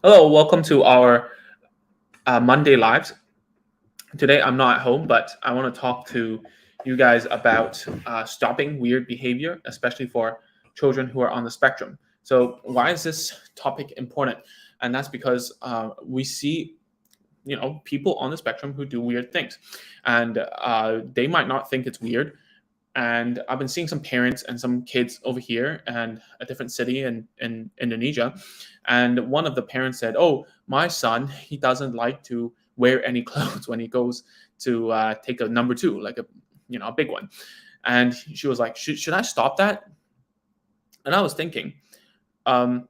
Hello, welcome to our Monday Lives. Today I'm not at home, but I want to talk to you guys about stopping weird behavior, especially for children who are on the spectrum. So, why is this topic important? And that's because we see, people on the spectrum who do weird things, and they might not think it's weird. And I've been seeing some parents and some kids over here and a different city in Indonesia. And one of the parents said, "Oh, my son, he doesn't like to wear any clothes when he goes to take a number two, like a big one." And she was like, "Should I stop that?" And I was thinking, um,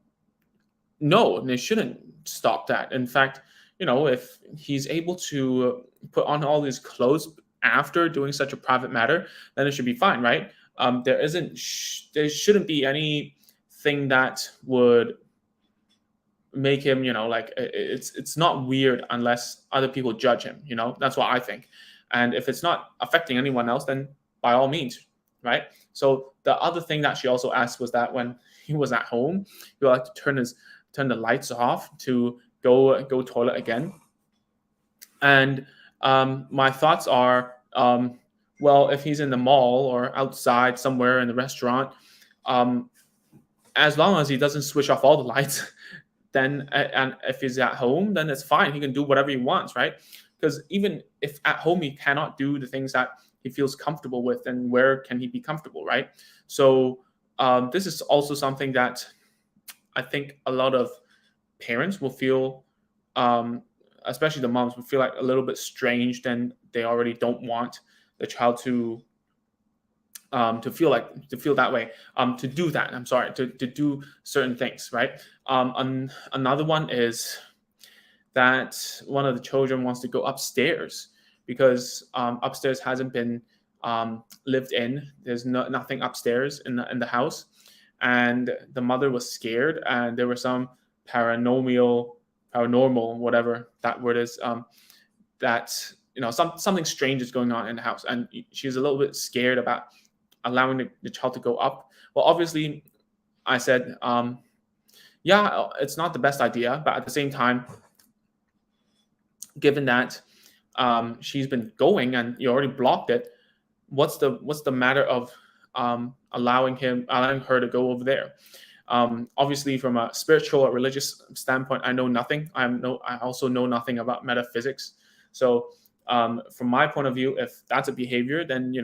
no, they shouldn't stop that. In fact, if he's able to put on all these clothes after doing such a private matter, then it should be fine, right? There shouldn't be anything that would make him, like it's not weird unless other people judge him. That's what I think. And if it's not affecting anyone else, then by all means, right? So the other thing that she also asked was that when he was at home, he would like to turn the lights off to go toilet again. And my thoughts are, well, if he's in the mall or outside somewhere in the restaurant, um, as long as he doesn't switch off all the lights, then and if he's at home, then it's fine. He can do whatever he wants, right? Because even if at home he cannot do the things that he feels comfortable with, then where can he be comfortable, right? So this is also something that I think a lot of parents will feel, um, especially the moms, will feel like a little bit strange. Then they already don't want the child to feel that way, to do that. I'm sorry, to do certain things, right? Another one is that one of the children wants to go upstairs because upstairs hasn't been lived in. There's nothing upstairs in the house, and the mother was scared, and there were some paranormal, whatever that word is, that something strange is going on in the house, and she's a little bit scared about allowing the child to go up. Well, obviously, I said, yeah, it's not the best idea, but at the same time, given that she's been going and you already blocked it, what's the matter of allowing her to go over there? Obviously, from a spiritual or religious standpoint, I know nothing. I also know nothing about metaphysics. So, from my point of view, if that's a behavior, then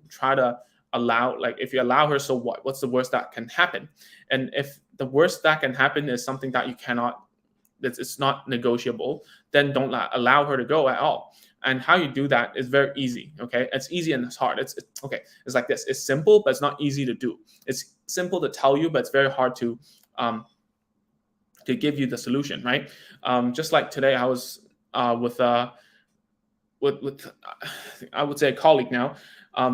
try to allow. Like, if you allow her, so what? What's the worst that can happen? And if the worst that can happen is something that you cannot, that it's not negotiable, then don't allow her to go at all. And how you do that is very easy. Okay, it's easy and it's hard. It's okay. It's like this. It's simple, but it's not easy to do. It's simple to tell you, but it's very hard um, to give you the solution, right? Just like today, I was with I would say a colleague now,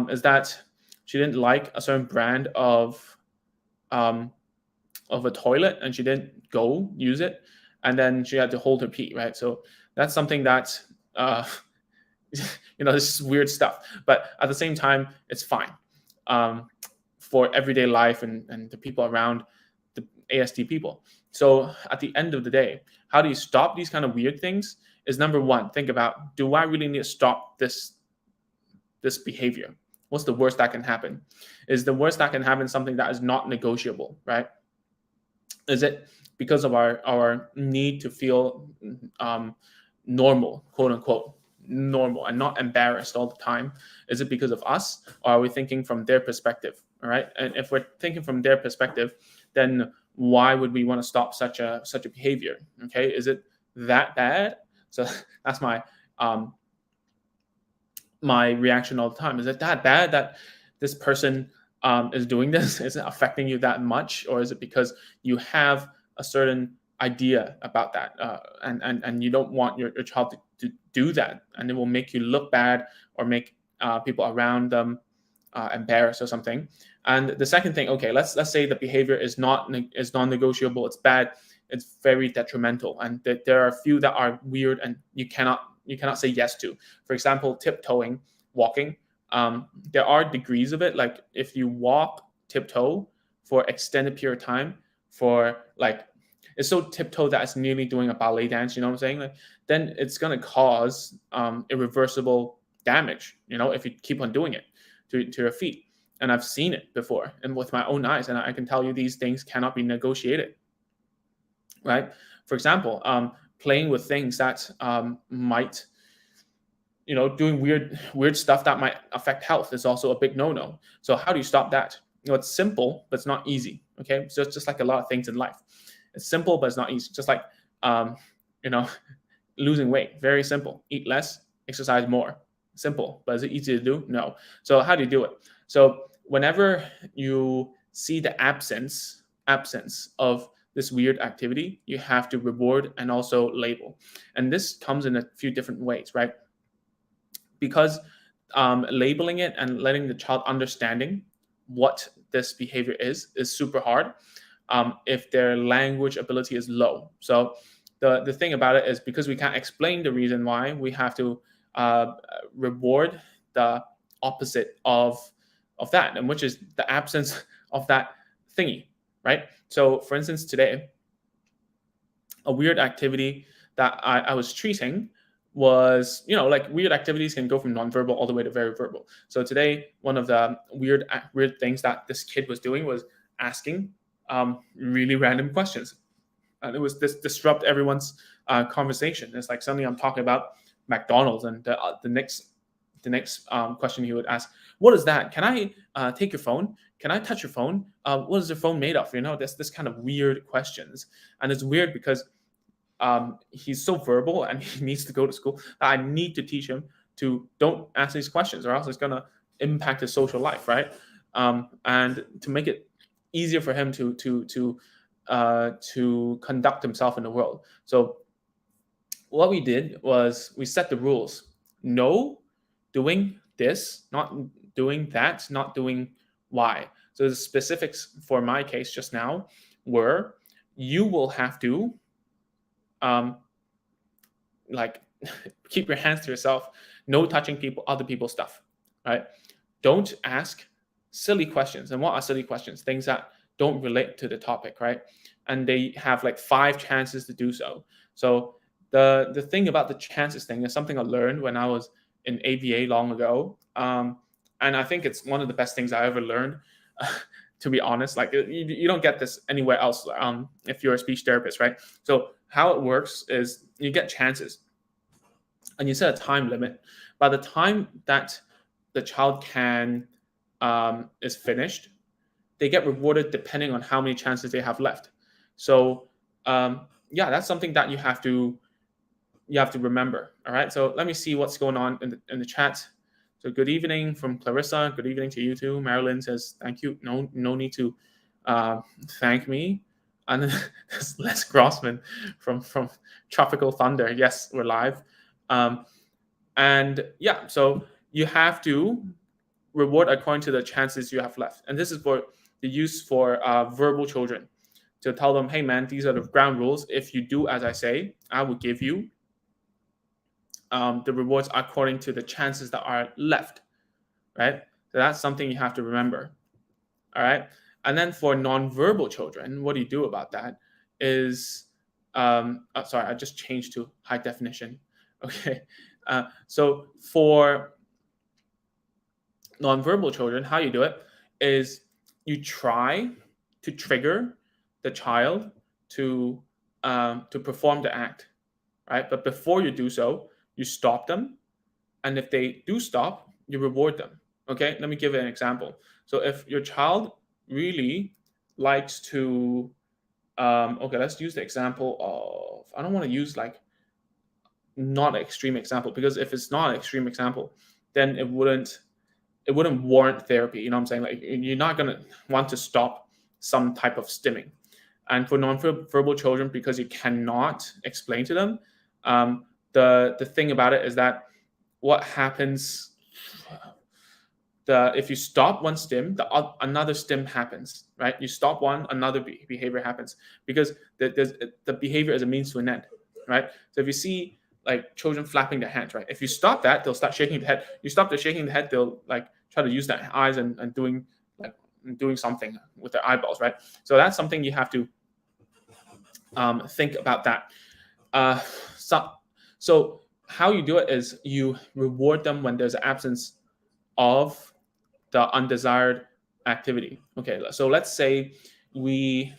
is that she didn't like a certain brand um, of a toilet, and she didn't go use it, and then she had to hold her pee, right? So that's something that uh, this is weird stuff, but at the same time, it's fine, um, for everyday life and the people around the ASD people. So at the end of the day, how do you stop these kind of weird things? Is number one, think about, do I really need to stop this behavior? What's the worst that can happen? Is the worst that can happen something that is not negotiable, right? Is it because of our need to feel normal, quote unquote, normal, and not embarrassed all the time? Is it because of us, or are we thinking from their perspective? All right, and if we're thinking from their perspective, then why would we want to stop such a behavior? Okay, is it that bad? So that's um, my reaction all the time. Is it that bad that this person is doing this? Is it affecting you that much, or is it because you have a certain idea about that, and you don't want your child to do that, and it will make you look bad or make people around them embarrassed or something? And the second thing, okay, let's say the behavior is non-negotiable. It's bad. It's very detrimental, and that there are a few that are weird, and you cannot say yes to. For example, tiptoeing, walking. There are degrees of it. Like, if you walk tiptoe for extended period of time, for like is so tiptoe that it's nearly doing a ballet dance. You know what I'm saying? Like, then it's gonna cause irreversible damage. If you keep on doing it to your feet. And I've seen it before, and with my own eyes, and I can tell you these things cannot be negotiated. Right? For example, playing with things that might doing weird stuff that might affect health is also a big no-no. So how do you stop that? It's simple, but it's not easy. Okay, so it's just like a lot of things in life. It's simple, but it's not easy. Just like you know, losing weight, very simple. Eat less, exercise more. Simple, but is it easy to do? No. So how do you do it? So whenever you see the absence of this weird activity, you have to reward and also label. And this comes in a few different ways, right? Because labeling it and letting the child understanding what this behavior is super hard if their language ability is low. So the thing about it is, because we can't explain the reason why, we have to reward the opposite of that, and which is the absence of that thingy, right? So for instance, today, a weird activity that I was treating was, like, weird activities can go from nonverbal all the way to very verbal. So today, one of the weird things that this kid was doing was asking really random questions. And it was disrupt everyone's conversation. It's like suddenly I'm talking about McDonald's, and the next question he would ask, what is that? Can I take your phone? Can I touch your phone? What is your phone made of? This kind of weird questions. And it's weird because he's so verbal and he needs to go to school that I need to teach him to don't ask these questions, or else it's going to impact his social life, right? And to make it easier for him to conduct himself in the world. So what we did was we set the rules. No doing this, not doing that, not doing Y. So the specifics for my case just now were, you will have to like keep your hands to yourself, no touching other people's stuff, right? Don't ask silly questions. And what are silly questions? Things that don't relate to the topic, right? And they have like 5 chances to do so. So the thing about the chances thing is something I learned when I was in ABA long ago. And I think it's one of the best things I ever learned, to be honest. Like, you don't get this anywhere else if you're a speech therapist, right? So how it works is you get chances and you set a time limit. By the time that the child is finished, they get rewarded depending on how many chances they have left. So that's something that you have to remember. All right. So let me see what's going on in the chat. So good evening from Clarissa. Good evening to you too. Marilyn says thank you. No need to thank me. And then there's Les Grossman from Tropical Thunder. Yes, we're live. So you have to reward according to the chances you have left. And this is for the use for verbal children, to tell them, hey man, these are the ground rules. If you do as I say, I will give you the rewards according to the chances that are left, right? So that's something you have to remember. All right. And then for nonverbal children, what do you do about that is, sorry, I just changed to high definition. Okay. So for nonverbal children, how you do it is you try to trigger the child to perform the act, right? But before you do so, you stop them. And if they do stop, you reward them. Okay, let me give an example. So if your child really likes to, let's use the example of, I don't want to use like not an extreme example, because if it's not an extreme example, then it wouldn't warrant therapy. You know what I'm saying? Like, you're not going to want to stop some type of stimming. And for nonverbal children, because you cannot explain to them, the thing about it is that what happens, if you stop one stim, another stim happens, right? You stop one, another behavior happens, because the behavior is a means to an end, right? So if you see like children flapping their hands, right? If you stop that, they'll start shaking the head. You stop the shaking the head, they'll like try to use their eyes and doing something with their eyeballs, right? So that's something you have to think about that. Uh, so, so how you do it is you reward them when there's an absence of the undesired activity. Okay, so let's say we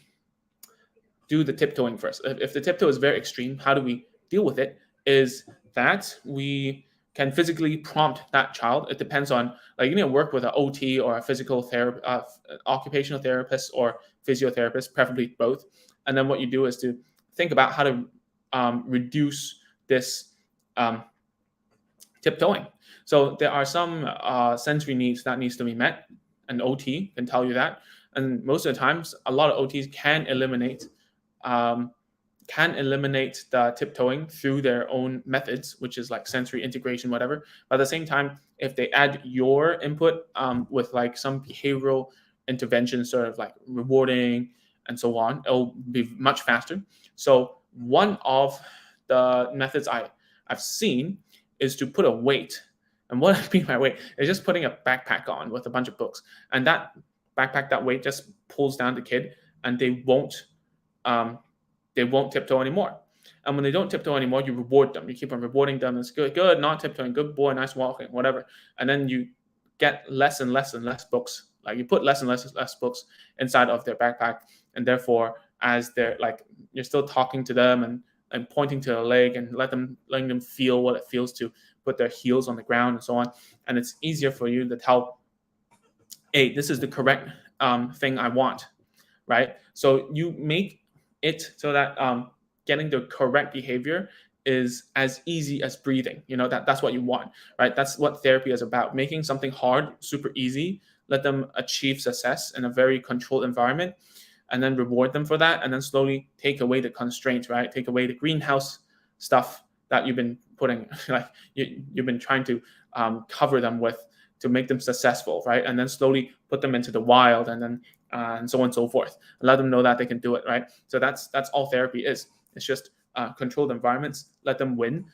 do the tiptoeing first. If the tiptoe is very extreme, how do we deal with it? Is that we can physically prompt that child. It depends on, like, you need to work with an OT or a physical therapist, occupational therapist or physiotherapist, preferably both. And then what you do is to think about how to reduce this um, tiptoeing. So there are some sensory needs that needs to be met. An OT can tell you that, and most of the times, a lot of OTs um, can eliminate the tiptoeing through their own methods, which is like sensory integration, whatever. But at the same time, if they add your input with like some behavioral intervention, sort of like rewarding and so on, it'll be much faster. So one of the methods I've seen is to put a weight. And what I mean by weight is just putting a backpack on with a bunch of books. And that backpack, that weight just pulls down the kid, and um, they won't tiptoe anymore. And when they don't tiptoe anymore, you reward them. You keep on rewarding them. It's good, good, not tiptoeing, good boy, nice walking, whatever. And then you get less and less and less books. Like you put less and less books inside of their backpack, and therefore, as they're like, you're still talking to them and pointing to their leg and letting them feel what it feels to put their heels on the ground and so on. And it's easier for you to tell, hey, this is the correct thing I want, right? So you make it so that getting the correct behavior is as easy as breathing. That's what you want, right? That's what therapy is about: making something hard super easy, let them achieve success in a very controlled environment, and then reward them for that, and then slowly take away the constraints, right? Take away the greenhouse stuff that you've been putting, like you've been trying to cover them with to make them successful, right? And then slowly put them into the wild, and then and so on and so forth. Let them know that they can do it, right? So that's all therapy is. It's just controlled environments. Let them win.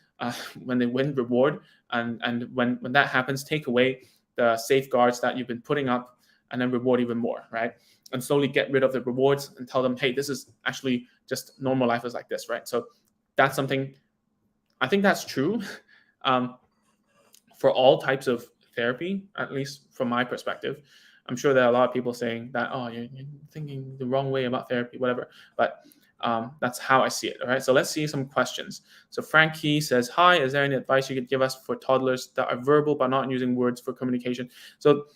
When they win, reward, and when that happens, take away the safeguards that you've been putting up, and then reward even more, right? And slowly get rid of the rewards and tell them, hey, this is actually just normal life is like this, right? So that's something, I think that's true for all types of therapy, at least from my perspective. I'm sure there are a lot of people saying that, oh, you're thinking the wrong way about therapy, whatever. But that's how I see it. All right. So let's see some questions. So Frankie says, hi, is there any advice you could give us for toddlers that are verbal but not using words for communication? So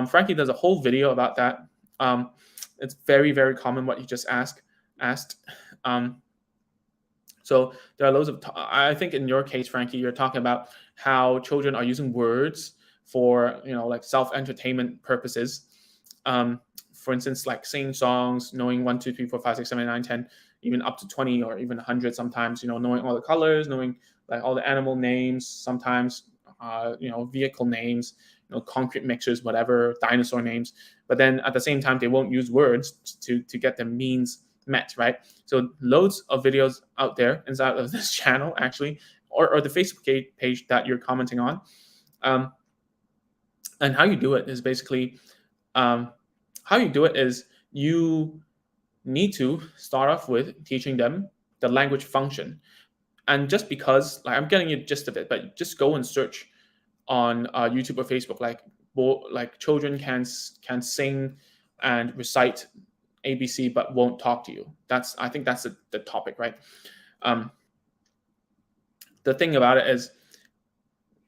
Frankie does a whole video about that. It's very, very common what you just asked. So there are loads of, I think in your case, Frankie, you're talking about how children are using words for, like self-entertainment purposes. For instance, like singing songs, knowing 1, 2, 3, 4, 5, 6, 7, 8, 9, 10, even up to 20 or even 100 sometimes, knowing all the colors, knowing like all the animal names, sometimes, vehicle names, concrete mixers, whatever, dinosaur names. But then at the same time, they won't use words to get their means met, right? So loads of videos out there inside of this channel, actually, or the Facebook page that you're commenting on. And how you do it is basically, you need to start off with teaching them the language function. And just because, like, I'm getting you the gist of it, but just go and search on YouTube or Facebook, like children can sing and recite ABC but won't talk to you. I think that's the topic, right? The thing about it is,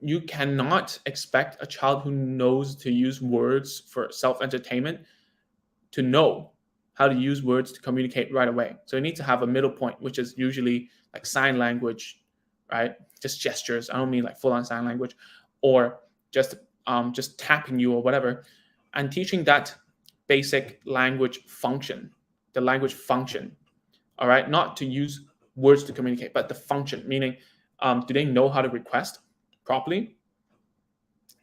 you cannot expect a child who knows to use words for self-entertainment to know how to use words to communicate right away. So you need to have a middle point, which is usually like sign language, right? Just gestures. I don't mean like full-on sign language, or just tapping you or whatever, and teaching that basic language function, the language function. All right, not to use words to communicate, but the function, meaning, do they know how to request properly?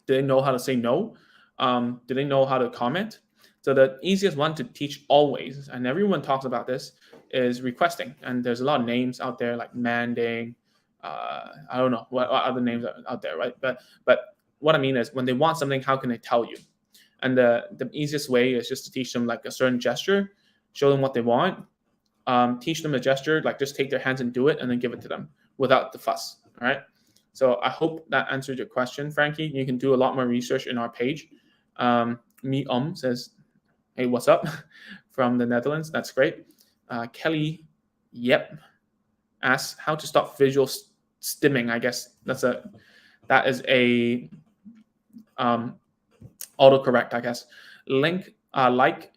Do they know how to say no? Do they know how to comment? So the easiest one to teach always, and everyone talks about this, is requesting. And there's a lot of names out there like manding. I don't know what other names are out there, right? But what I mean is, when they want something, how can they tell you? And the easiest way is just to teach them like a certain gesture, show them what they want, teach them a gesture, like just take their hands and do it, and then give it to them without the fuss. All right. So I hope that answered your question, Frankie. You can do a lot more research in our page. Me says, "Hey, what's up?" from the Netherlands. That's great. Kelly, yep, asks how to stop visual stimming. I guess that is a autocorrect. I guess link like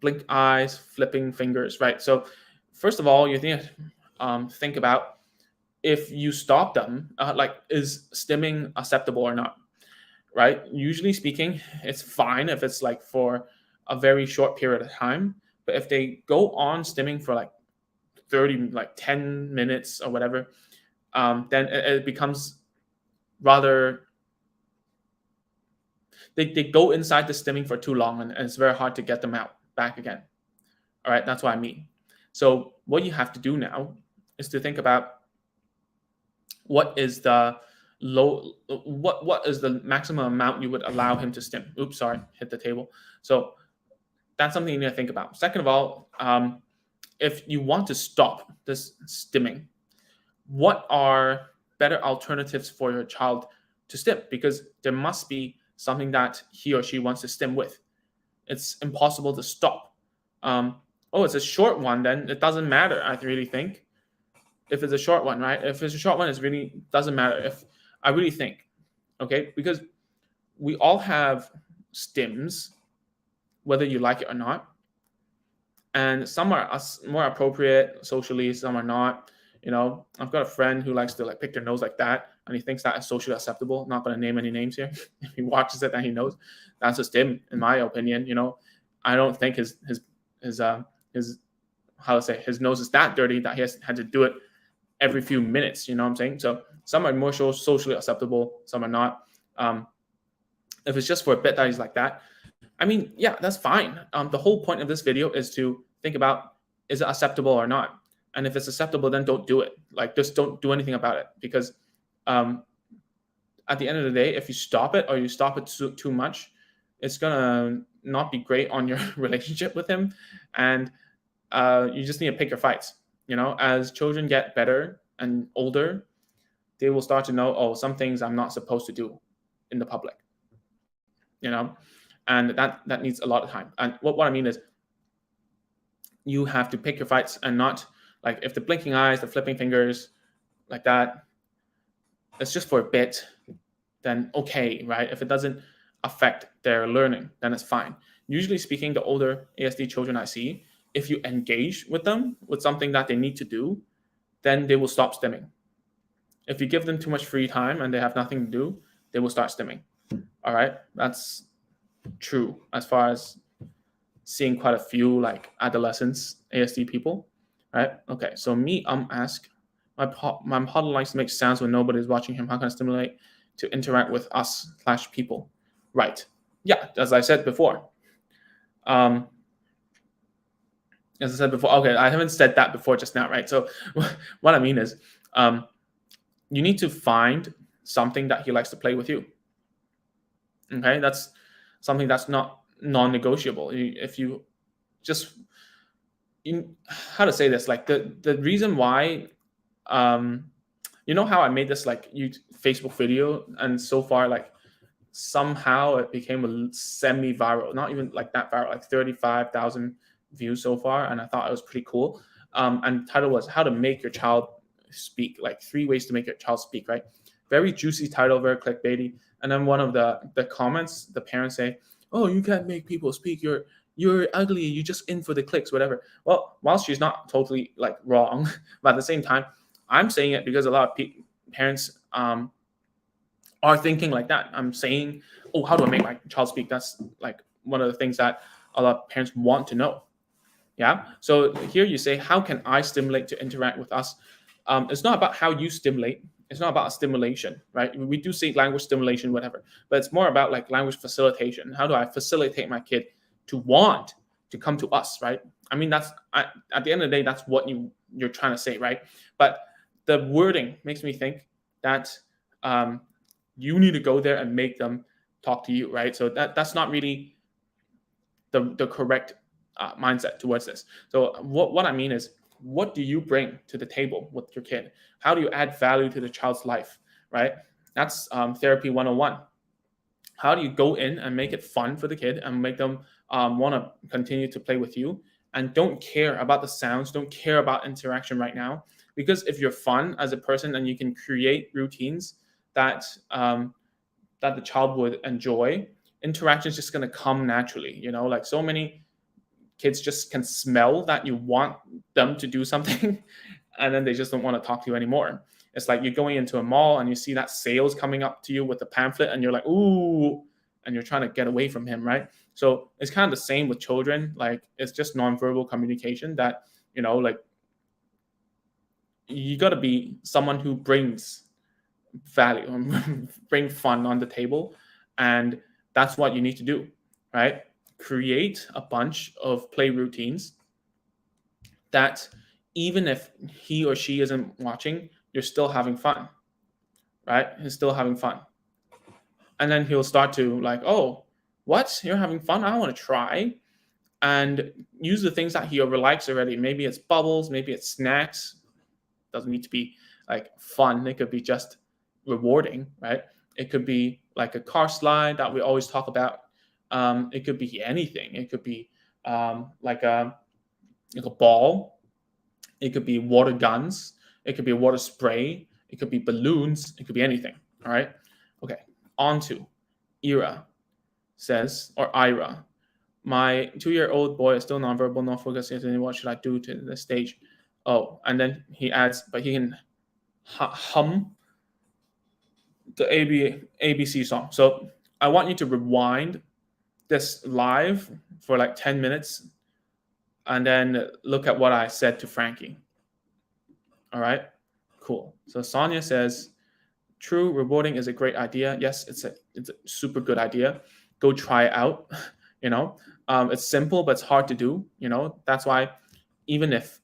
blink eyes, flipping fingers. Right. So first of all, you think about if you stop them, like is stimming acceptable or not, right? Usually speaking, it's fine if it's like for a very short period of time, but if they go on stimming for like 30, like 10 minutes or whatever, then it becomes rather, they go inside the stimming for too long, and it's very hard to get them out back again. All right, that's what I mean. So what you have to do now is to think about what is the what is the maximum amount you would allow him to stim. Oops, sorry, hit the table. So that's something you need to think about. Second of all, if you want to stop this stimming, what are better alternatives for your child to stim? Because there must be something that he or she wants to stim with. It's impossible to stop. It's a short one, then it doesn't matter, I really think. If it's a short one, right? If it's a short one, it really doesn't matter. If I really think, okay, because we all have stims, whether you like it or not, and some are more appropriate socially, some are not. I've got a friend who likes to like pick their nose like that, and he thinks that is socially acceptable. I'm not going to name any names here. If he watches it, then he knows that's a stim, in my opinion. I don't think his how to say, his nose is that dirty that he has had to do it every few minutes. You know what I'm saying? So some are more socially acceptable, some are not. If it's just for a bit that he's like that, I mean, yeah, that's fine. The whole point of this video is to think about, is it acceptable or not? And if it's acceptable, then don't do it. Like, just don't do anything about it. Because at the end of the day, if you stop it or you stop it too much, it's going to not be great on your relationship with him. And you just need to pick your fights. As children get better and older, they will start to know, some things I'm not supposed to do in the public. And that needs a lot of time. And what I mean is, you have to pick your fights, and not like, if the blinking eyes, the flipping fingers, like that, it's just for a bit, then okay, right? If it doesn't affect their learning, then it's fine. Usually speaking, the older ASD children I see, if you engage with them with something that they need to do, then they will stop stimming. If you give them too much free time and they have nothing to do, they will start stimming. All right, that's true as far as seeing quite a few like adolescents ASD people, right? Okay, so me ask, my partner likes to make sounds when nobody's watching him. How can I stimulate to interact with us / people? Right. Yeah, as I said before. Okay, I haven't said that before just now, right? So what I mean is, you need to find something that he likes to play with you. Okay, that's something that's not non-negotiable. If you just, how to say this, like the reason why, how I made this like Facebook video, and so far like somehow it became a semi-viral, not even like that viral, like 35,000 views so far, and I thought it was pretty cool. And the title was how to make your child speak, like 3 ways to make your child speak, right? Very juicy title, very clickbaity. And then one of the comments, the parents say, "Oh, you can't make people speak. You're ugly. You just in for the clicks, whatever." Well, while she's not totally like wrong, but at the same time, I'm saying it because a lot of parents are thinking like that. I'm saying, "Oh, how do I make my child speak?" That's like one of the things that a lot of parents want to know. Yeah. So here you say, how can I stimulate to interact with us? It's not about how you stimulate. It's not about stimulation, right? We do say language stimulation, whatever, but it's more about like language facilitation. How do I facilitate my kid to want to come to us, right? I mean, at the end of the day, that's what you're trying to say, right? But the wording makes me think that you need to go there and make them talk to you, right? So that's not really the correct mindset towards this. So what I mean is, what do you bring to the table with your kid? How do you add value to the child's life, right? That's therapy 101. How do you go in and make it fun for the kid and make them want to continue to play with you, and don't care about the sounds, don't care about interaction right now? Because if you're fun as a person and you can create routines that that the child would enjoy, interaction is just going to come naturally. Like so many kids just can smell that you want them to do something and then they just don't want to talk to you anymore. It's like you're going into a mall and you see that sales coming up to you with the pamphlet and you're like, ooh, and you're trying to get away from him, right? So it's kind of the same with children. Like it's just nonverbal communication that, like you got to be someone who brings value and bring fun on the table. And that's what you need to do, right? Create a bunch of play routines that even if he or she isn't watching, you're still having fun, right? He's still having fun. And then he'll start to like, oh, what? You're having fun? I want to try. And use the things that he likes already. Maybe it's bubbles, maybe it's snacks. Doesn't need to be like fun. It could be just rewarding, right? It could be like a car slide that we always talk about. It could be anything. It could be like a ball. It could be water guns. It could be water spray. It could be balloons. It could be anything. All right. Okay. On to Ira says, or Ira. My 2-year-old boy is still nonverbal, not focusing. What should I do to this stage? Oh, and then he adds, but he can hum the ABC song. So I want you to rewind this live for like 10 minutes and then look at what I said to Frankie. All right, cool. So Sonia says, true, rewarding is a great idea. Yes, it's a super good idea. Go try it out. It's simple, but it's hard to do. That's why even if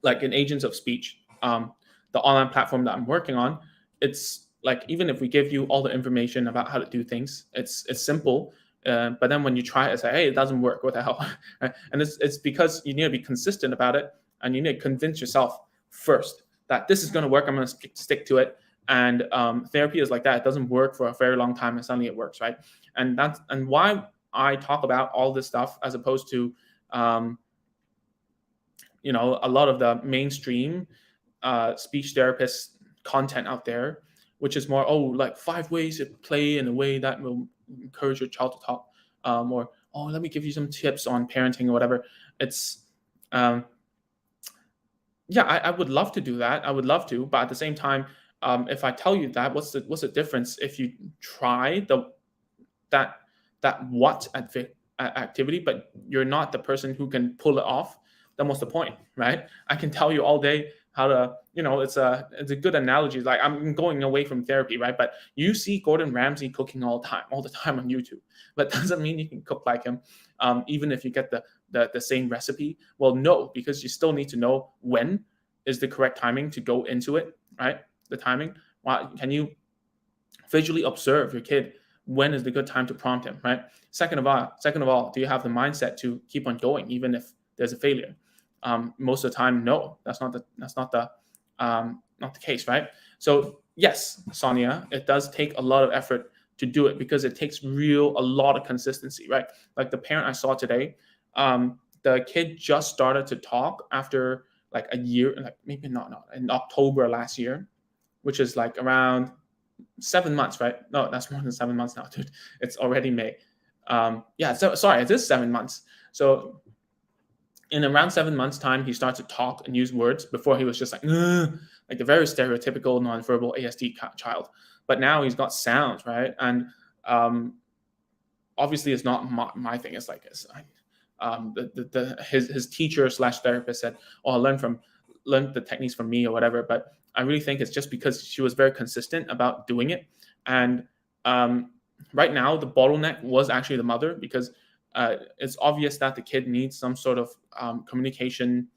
like in Agents of Speech, the online platform that I'm working on, it's like even if we give you all the information about how to do things, it's simple. But then when you try it, say, hey, it doesn't work. What the hell? Right? And it's because you need to be consistent about it, and you need to convince yourself first that this is going to work. I'm going to stick to it. And therapy is like that. It doesn't work for a very long time, and suddenly it works, right? And why I talk about all this stuff as opposed to a lot of the mainstream speech therapist content out there, which is more, like 5 ways to play in a way that will encourage your child to talk, or let me give you some tips on parenting or whatever. It's I would love to do that. I would love to, but at the same time, if I tell you that, what's the difference if you try that activity, but you're not the person who can pull it off? Then what's the point, right? I can tell you all day how to, it's a good analogy. Like I'm going away from therapy, right? But you see Gordon Ramsay cooking all the time on YouTube, but doesn't mean you can cook like him, even if you get the same recipe. Well, no, because you still need to know when is the correct timing to go into it, right? The timing. Can you visually observe your kid? When is the good time to prompt him, right? Second of all, do you have the mindset to keep on going even if there's a failure? Most of the time, no, that's not the case, right? So yes, Sonia, it does take a lot of effort to do it because it takes a lot of consistency, right? Like the parent I saw today, the kid just started to talk after like a year, like maybe not in October last year, which is like around 7 months, right? No, that's more than 7 months now, dude. It's already May. Sorry, it is 7 months. So in around 7 months' time, he starts to talk and use words. Before he was just like the very stereotypical nonverbal ASD child. But now he's got sounds, right? And obviously, it's not my thing. It's like his teacher / therapist said, "Oh, learn the techniques from me or whatever." But I really think it's just because she was very consistent about doing it. And right now, the bottleneck was actually the mother, because it's obvious that the kid needs some sort of communication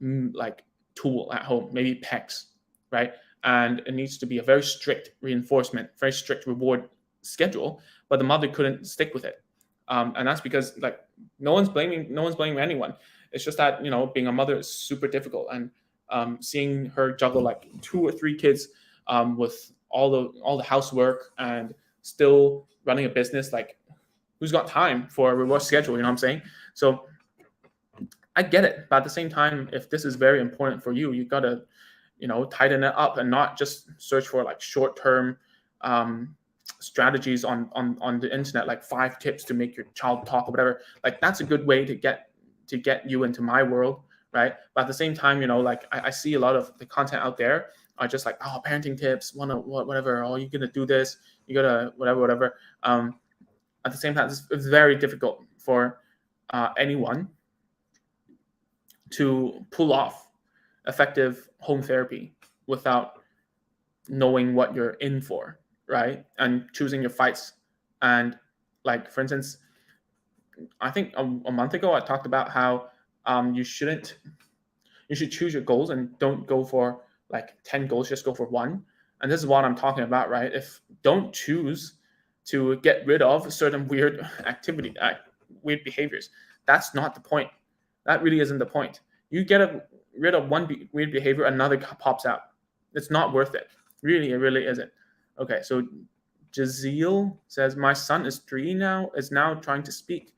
like tool at home, maybe PECs, right? And it needs to be a very strict reinforcement, very strict reward schedule, but the mother couldn't stick with it. And that's because like no one's blaming anyone. It's just that being a mother is super difficult, and seeing her juggle like 2 or 3 kids, with all the housework and still running a business, like who's got time for a reward schedule? You know what I'm saying? So I get it, but at the same time, if this is very important for you, you gotta tighten it up and not just search for like short-term strategies on the internet, like 5 tips to make your child talk or whatever. Like that's a good way to get you into my world, right? But at the same time, like I see a lot of the content out there are just like, oh, parenting tips, whatever, oh, you're gonna do this, you gotta whatever. At the same time, it's very difficult for anyone to pull off effective home therapy without knowing what you're in for, right? And choosing your fights. And like, for instance, I think a month ago I talked about how you should choose your goals and don't go for like 10 goals, just go for one. And this is what I'm talking about, right? If don't choose to get rid of certain weird weird behaviors. That's not the point. That really isn't the point. You get rid of one weird behavior, another pops out. It's not worth it. Really, it really isn't. Okay, so Jazeel says, my son is 3 now, is now trying to speak.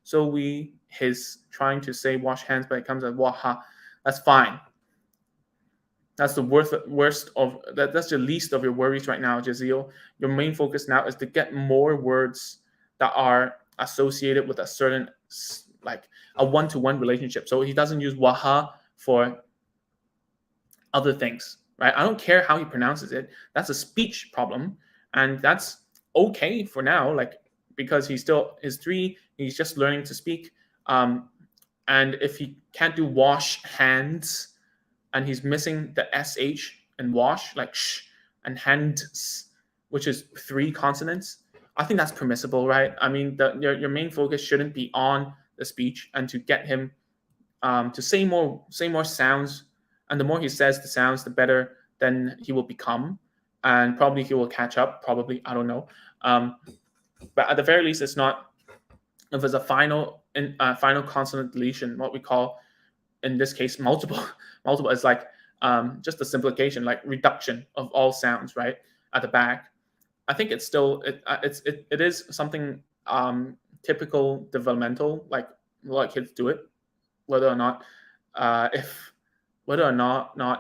So he's trying to say wash hands, but it comes as waha. That's fine. That's the worst of that. That's the least of your worries right now, Jazeel. Your main focus now is to get more words that are associated with a certain, like a one-to-one relationship. So he doesn't use waha for other things, right? I don't care how he pronounces it. That's a speech problem, and that's okay for now, like because he's 3. He's just learning to speak. And if he can't do wash hands, and he's missing the sh and wash, like sh and hands, which is 3 consonants, I think that's permissible, right? I mean, your main focus shouldn't be on the speech, and to get him to say more sounds. And the more he says the sounds, the better then he will become, and probably he will catch up. Probably, I don't know. But at the very least, it's not. If it's a final consonant deletion, what we call in this case multiple is like just a simplification, like reduction of all sounds, right, at the back. I think it's still it is something typical developmental, like a lot of kids do it, whether or not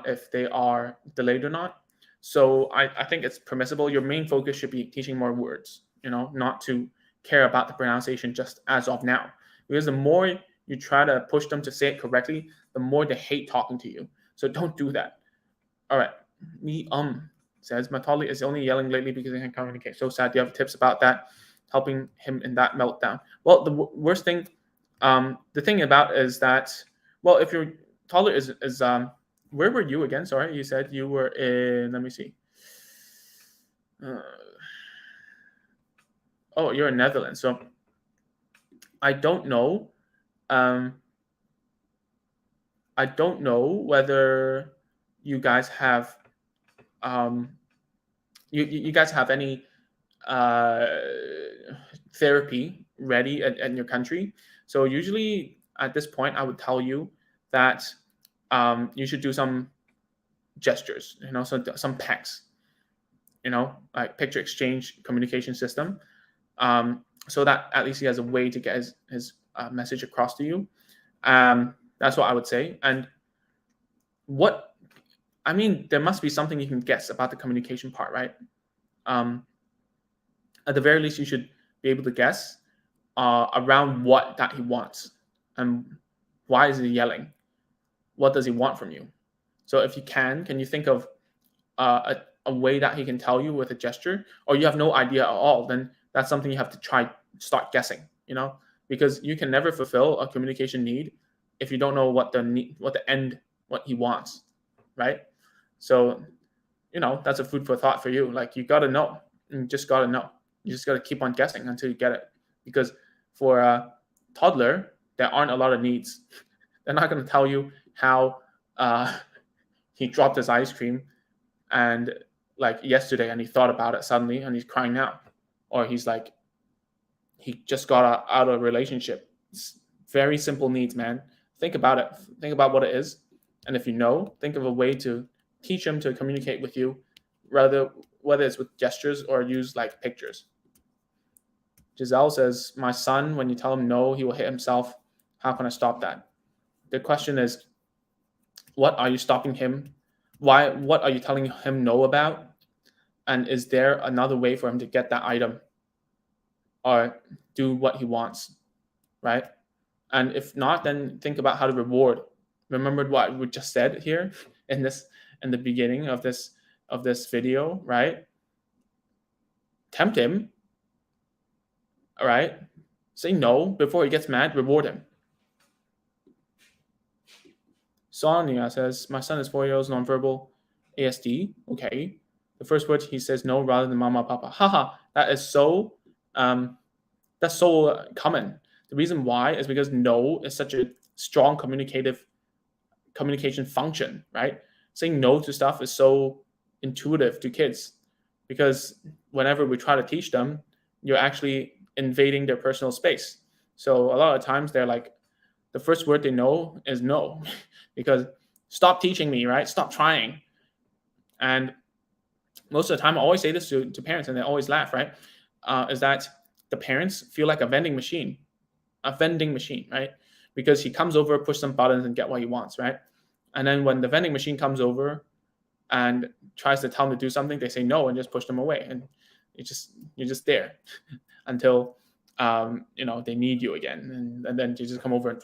if they are delayed or not. So I think it's permissible. Your main focus should be teaching more words, not to care about the pronunciation just as of now, because the more you try to push them to say it correctly, the more they hate talking to you. So don't do that. All right. Me says, my toddler is only yelling lately because he can't communicate. So sad. Do you have tips about that, helping him in that meltdown? Well, the worst thing, the thing about is that, well, if your toddler is where were you again? Sorry, you said you were in, let me see. Oh, you're in Netherlands. So I don't know. I don't know whether you guys have you guys have any therapy ready in your country. So usually at this point, I would tell you that you should do some gestures, so some PECs, like picture exchange communication system, so that at least he has a way to get his message across to you. That's what I would say. And there must be something you can guess about the communication part, right? At the very least, you should be able to guess around what that he wants, and why is he yelling? What does he want from you? So if you can you think of a way that he can tell you with a gesture, or you have no idea at all? Then that's something you have to start guessing, because you can never fulfill a communication need if you don't know what he wants, right? So, that's a food for thought for you. Like, you got to know. You just got to know. You just got to keep on guessing until you get it. Because for a toddler, there aren't a lot of needs. They're not going to tell you how he dropped his ice cream and like yesterday, and he thought about it suddenly and he's crying now. Or he's like, he just got out of a relationship. It's very simple needs, man. Think about it. Think about what it is. And if you know, think of a way to teach him to communicate with you, whether it's with gestures or use like pictures. Giselle says, my son, when you tell him no, he will hit himself. How can I stop that? The question is, what are you stopping him? What are you telling him no about? And is there another way for him to get that item or do what he wants, right? And if not, then think about how to reward. Remember what we just said here in the beginning of this video, right? Tempt him, all right? Say no before he gets mad, reward him. Sonia says, my son is 4 years old, nonverbal, ASD. Okay. The first word he says no rather than mama, papa. Haha, that is so common. The reason why is because no is such a strong communication function, right? Saying no to stuff is so intuitive to kids because whenever we try to teach them, you're actually invading their personal space. So a lot of times they're like, the first word they know is no, because stop teaching me, right? Stop trying. And most of the time, I always say this to parents, and they always laugh, right? Is that the parents feel like a vending machine, right? Because he comes over, push some buttons, and get what he wants, right? And then when the vending machine comes over and tries to tell him to do something, they say no and just push them away, and you're just there until they need you again, and then you just come over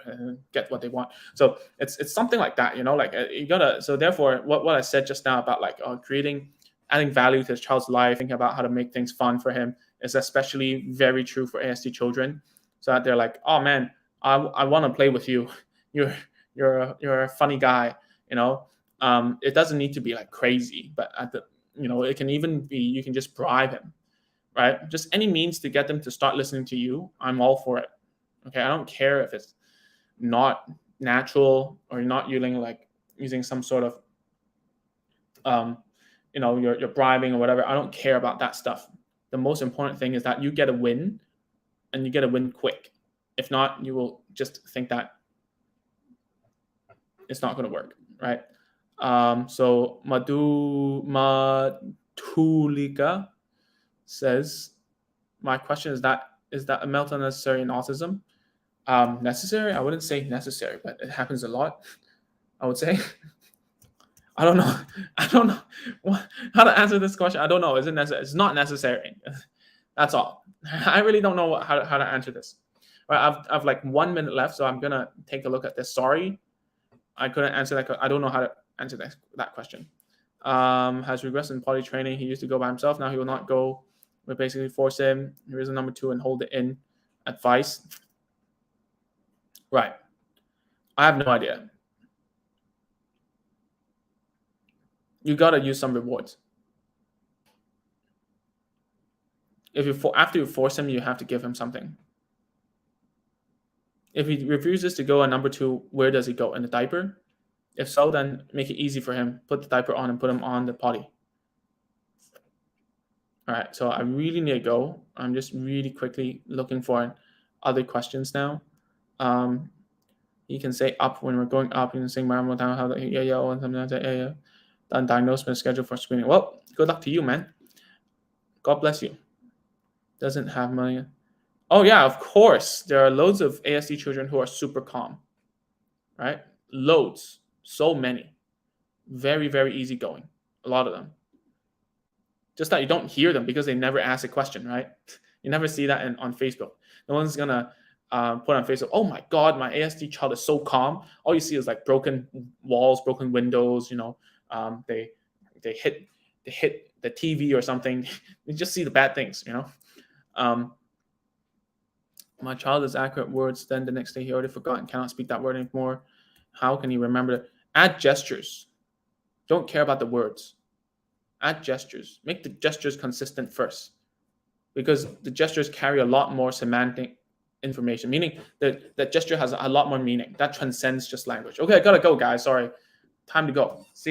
and get what they want. So it's something like that, like you gotta. So therefore, what I said just now about like adding value to his child's life, thinking about how to make things fun for him is especially very true for ASD children. So that they're like, oh man, I want to play with you. You're a funny guy, It doesn't need to be like crazy, but it can even be, you can just bribe him, right? Just any means to get them to start listening to you. I'm all for it. Okay, I don't care if it's not natural or you're not using some sort of you're bribing or whatever. I don't care about that stuff. The most important thing is that you get a win, and you get a win quick. If not, you will just think that it's not going to work, right? So Matulika says, my question is that a meltdown necessary in autism? Necessary? I wouldn't say necessary, but it happens a lot, I would say. I don't know how to answer this question. I don't know. Is it necessary? It's not necessary. That's all. I really don't know how to answer this. Right, I've like 1 minute left, so I'm gonna take a look at this. Sorry, I couldn't answer that. I don't know how to answer that question. Has regressed in potty training. He used to go by himself. Now he will not go. We basically force him. Here is a number 2 and hold it in. Advice. Right. I have no idea. You gotta use some rewards. After you force him, you have to give him something. If he refuses to go at number 2, where does he go? In the diaper? If so, then make it easy for him. Put the diaper on and put him on the potty. All right, so I really need to go. I'm just really quickly looking for other questions now. You can say up when we're going up. You can say one more time how and something like that. Yeah. Done diagnosement schedule for screening. Well, good luck to you, man. God bless you. Doesn't have money. Oh yeah, of course. There are loads of ASD children who are super calm, right? Loads, so many, very, very easygoing. A lot of them. Just that you don't hear them because they never ask a question, right? You never see that on Facebook. No one's gonna put on Facebook, oh my God, my ASD child is so calm. All you see is like broken walls, broken windows. They hit the TV or something. You just see the bad things, My child is accurate words. Then the next day he already forgot and cannot speak that word anymore. How can he remember? Add gestures. Don't care about the words. Add gestures. Make the gestures consistent first, because the gestures carry a lot more semantic information, meaning that gesture has a lot more meaning that transcends just language. Okay, I gotta go, guys. Sorry. Time to go. See you.